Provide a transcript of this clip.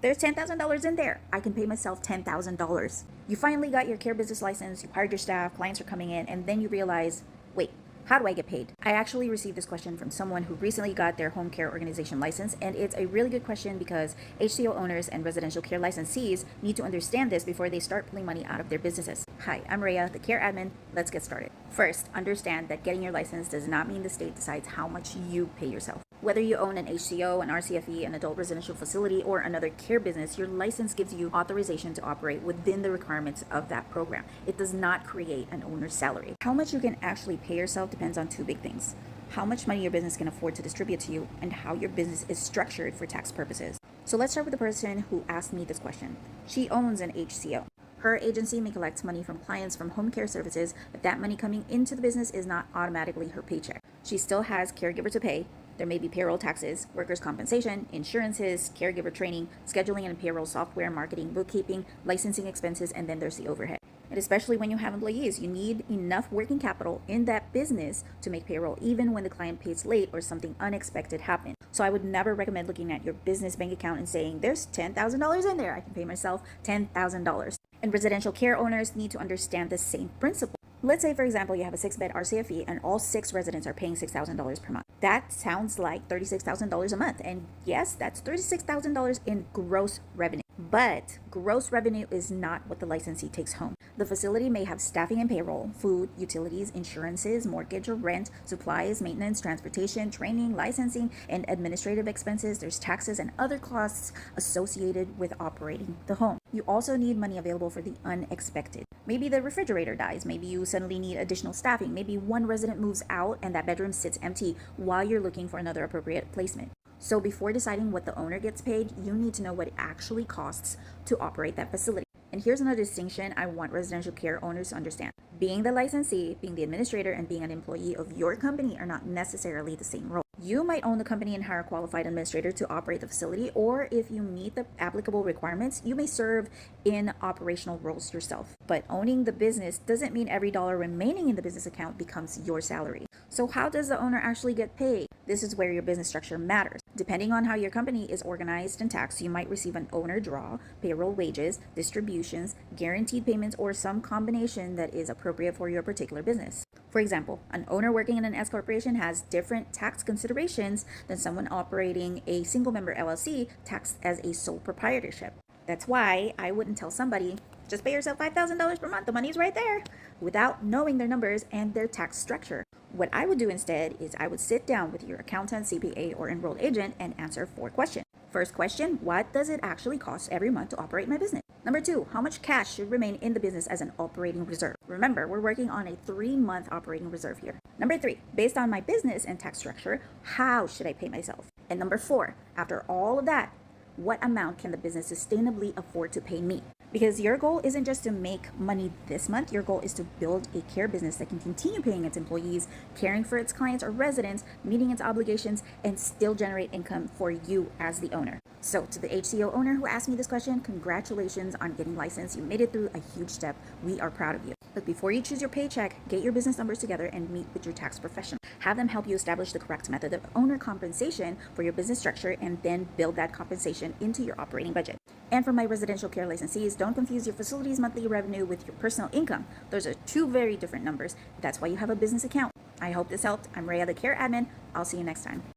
There's $10,000 in there. I can pay myself $10,000. You finally got your care business license, you hired your staff, clients are coming in, and then you realize, wait, how do I get paid? I actually received this question from someone who recently got their home care organization license, and it's a really good question because HCO owners and residential care licensees need to understand this before they start pulling money out of their businesses. Hi, I'm Rhea, the care admin. Let's get started. First, understand that getting your license does not mean the state decides how much you pay yourself. Whether you own an HCO, an RCFE, an adult residential facility, or another care business, your license gives you authorization to operate within the requirements of that program. It does not create an owner's salary. How much you can actually pay yourself depends on two big things: how much money your business can afford to distribute to you, and how your business is structured for tax purposes. So let's start with the person who asked me this question. She owns an HCO. Her agency may collect money from clients from home care services, but that money coming into the business is not automatically her paycheck. She still has caregiver to pay. There may be payroll taxes, workers' compensation, insurances, caregiver training, scheduling and payroll software, marketing, bookkeeping, licensing expenses, and then there's the overhead. And especially when you have employees, you need enough working capital in that business to make payroll even when the client pays late or something unexpected happens. So I would never recommend looking at your business bank account and saying, there's $10,000 in there, I can pay myself $10,000. And residential care owners need to understand the same principle. Let's say, for example, you have a 6-bed RCFE and all 6 residents are paying $6,000 per month. That sounds like $36,000 a month. And yes, that's $36,000 in gross revenue. But gross revenue is not what the licensee takes home. The facility may have staffing and payroll, food, utilities, insurances, mortgage or rent, supplies, maintenance, transportation, training, licensing, and administrative expenses. There's taxes and other costs associated with operating the home. You also need money available for the unexpected. Maybe the refrigerator dies. Maybe you suddenly need additional staffing. Maybe one resident moves out and that bedroom sits empty while you're looking for another appropriate placement. So before deciding what the owner gets paid, you need to know what it actually costs to operate that facility. And here's another distinction I want residential care owners to understand. Being the licensee, being the administrator, and being an employee of your company are not necessarily the same role. You might own the company and hire a qualified administrator to operate the facility, or if you meet the applicable requirements, you may serve in operational roles yourself. But owning the business doesn't mean every dollar remaining in the business account becomes your salary. So how does the owner actually get paid? This is where your business structure matters. Depending on how your company is organized and taxed, you might receive an owner draw, payroll, wages, distributions, guaranteed payments, or some combination that is appropriate for your particular business. For example, an owner working in an S corporation has different tax considerations than someone operating a single member LLC taxed as a sole proprietorship. That's why I wouldn't tell somebody, just pay yourself $5,000 per month, the money's right there, without knowing their numbers and their tax structure. What I would do instead is I would sit down with your accountant, CPA, or enrolled agent and answer 4 questions. First question, what does it actually cost every month to operate my business? Number 2, how much cash should remain in the business as an operating reserve? Remember, we're working on a 3-month operating reserve here. Number 3, based on my business and tax structure, how should I pay myself? And number 4, after all of that, what amount can the business sustainably afford to pay me? Because your goal isn't just to make money this month, your goal is to build a care business that can continue paying its employees, caring for its clients or residents, meeting its obligations, and still generate income for you as the owner. So to the HCO owner who asked me this question, congratulations on getting licensed. You made it through a huge step. We are proud of you. But before you choose your paycheck, get your business numbers together and meet with your tax professional. Have them help you establish the correct method of owner compensation for your business structure and then build that compensation into your operating budget. And for my residential care licensees, don't confuse your facility's monthly revenue with your personal income. Those are 2 very different numbers. That's why you have a business account. I hope this helped. I'm Rhea, the care admin. I'll see you next time.